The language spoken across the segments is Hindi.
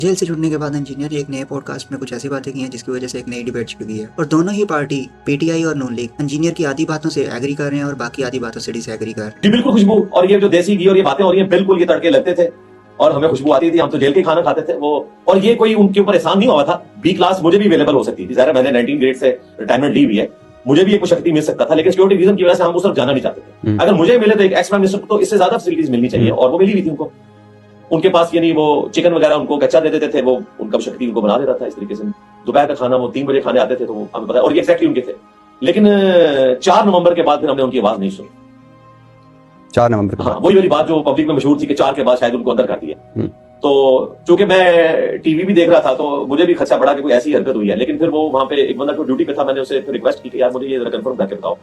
जेल से छूटने के बाद इंजीनियर एक नए पॉडकास्ट में कुछ ऐसी बातें की हैं जिसकी वजह से एक नई डिबेट छिड़ गई है और दोनों ही पार्टी पीटीआई और नून लीग इंजीनियर की आधी बातों से एग्री कर रहे हैं और बाकी आधी बातों से डिसएग्री कर रहे हैं। जी बिल्कुल खुशबू और ये जो देसी घी और ये बातें हो रही हैं बिल्कुल ये तड़के लगते थे और हमें खुशबू आती थी। हम तो जेल के खाना खाते थे वो, और ये कोई उनके ऊपर एहसान नहीं हुआ था। बी क्लास मुझे भी अवेलेबल हो सकती थी, जरा मैंने 19 ग्रेड से रिटायरमेंट ली हुई है, मुझे भी एक शक्ति मिल सकता था, लेकिन सिक्योरिटी रीजन की वजह से हम उस तरफ जाना नहीं चाहते थे। अगर मुझे मिले तो एक एक्स प्राइम मिनिस्टर को तो इससे ज्यादा फैसिलिटीज मिलनी चाहिए और वो मिली हुई थी उनको। उनके पास यानी वो चिकन वगैरह उनको कच्चा दे देते थे, वो उनका शक्ति उनको बना देता था इस तरीके से। दोपहर का खाना वो 3 बजे खाने आते थे, तो हमें पता है और ये एक्जैक्टली उनके थे। लेकिन 4 नवंबर के बाद फिर हमने उनकी आवाज नहीं सुनी। 4 नवंबर के हाँ, वही वाली बात जो पब्लिक में मशहूर थी कि 4 के बाद शायद उनको अंदर कर दिया। तो चूंकि मैं टीवी भी देख रहा था तो मुझे भी खदशा पड़ा कि कोई ऐसी हरकत हुई है। लेकिन फिर वो वहां पे एक बंदा जो ड्यूटी पे था, मैंने उसे रिक्वेस्ट की कि यार मुझे ये जरा कंफर्म करके बताओ।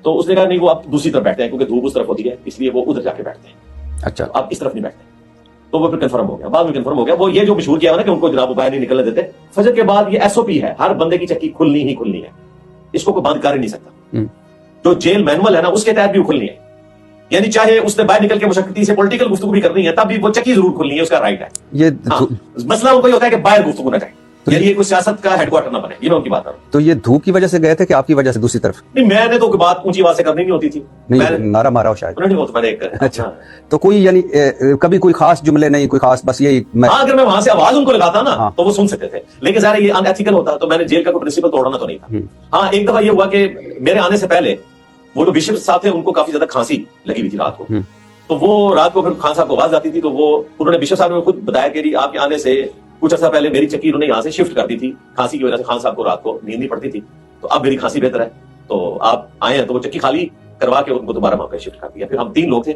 तो उसने कहा नहीं, वो आप दूसरी तरफ बैठते हैं क्योंकि धूप उस तरफ होती है, इसलिए वो उधर जाके बैठते हैं। अच्छा, आप इस तरफ नहीं बैठते। तो वो फिर कंफर्म हो गया, बाद में कंफर्म हो गया। वो ये जो मशहूर किया ना कि उनको जनाब बाहर नहीं निकलने देते। फजर के बाद ये एसओपी है, हर बंदे की चक्की खुलनी ही खुलनी है, इसको कोई बंद कर ही नहीं सकता। जो जेल मैनुअल है ना उसके तहत भी खुलनी है, यानी चाहे उसने बाहर निकल के मुशक्कती से पॉलिटिकल गुफ्तगू भी करनी है तब भी वो चक्की जरूर खुलनी है, उसका राइट है। ये मसला उनको होता है कि बाहर गुफ्तगू ना जाए, यानी ये कोई सियासत का हेडक्वार्टर ना बने। ये मैं उनकी बात कर रहा हूं। तो ये धूप की वजह से गए थे कि आपकी वजह से दूसरी तरफ? नहीं, मैंने तो बात ऊंची आवाज से करनी नहीं होती थी, नहीं, नारा मारा हो शायद। नहीं, वो तो मैंने एक अच्छा, तो कोई यानी कभी कोई खास जुमले नहीं, कोई खास, बस यही अगर मैं वहां से आवाज उनको लगाता ना तो वो सुन सकते थे, लेकिन ज़रा ये अनएथिकल होता तो मैंने जेल का कोई प्रिंसिपल तोड़ना तो नहीं था। हाँ, एक दफा ये हुआ कि मेरे आने से पहले वो जो बिशप साहब थे उनको काफी ज्यादा खांसी लगी हुई थी रात को। तो वो रात को फिर खान साहब को आवाज आती थी, तो वो उन्होंने बिशप साहब ने खुद बताया कि आपके आने से कुछ अर्सा पहले मेरी चक्की उन्होंने यहाँ से शिफ्ट कर दी थी, खांसी की वजह से खान साहब को रात को नींद नहीं पड़ती थी, तो अब मेरी खांसी बेहतर है, तो आप आए हैं। तो वो चक्की खाली करवा के उनको दोबारा वहां पे शिफ्ट कर दिया। फिर हम 3 लोग थे,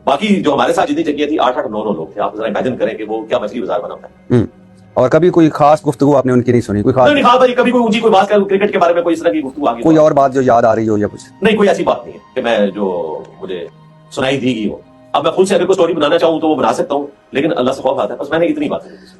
बाकी जो हमारे साथ जितनी चक्कियां थी 8-8 9 लोग थे। आप जरा इमेजिन करें कि वो क्या मछली बाजार बना होता है। और कभी कोई खास गुफ्तगू आपने उनकी नहीं सुनी? कोई खास नहीं, भाई कभी कोई ऊंची कोई बात कर क्रिकेट के बारे में कोई इस तरह की गुफ्तगू आ गई, कोई और बात जो याद आ रही हो या कुछ? नहीं, कोई ऐसी बात नहीं है कि मैं जो मुझे सुनाई दी गई हो। अब मैं खुद से अगर कोई स्टोरी बनाना चाहूं तो वो बना सकता हूं, लेकिन अल्लाह से खौफ आता है, बस मैंने इतनी बात की।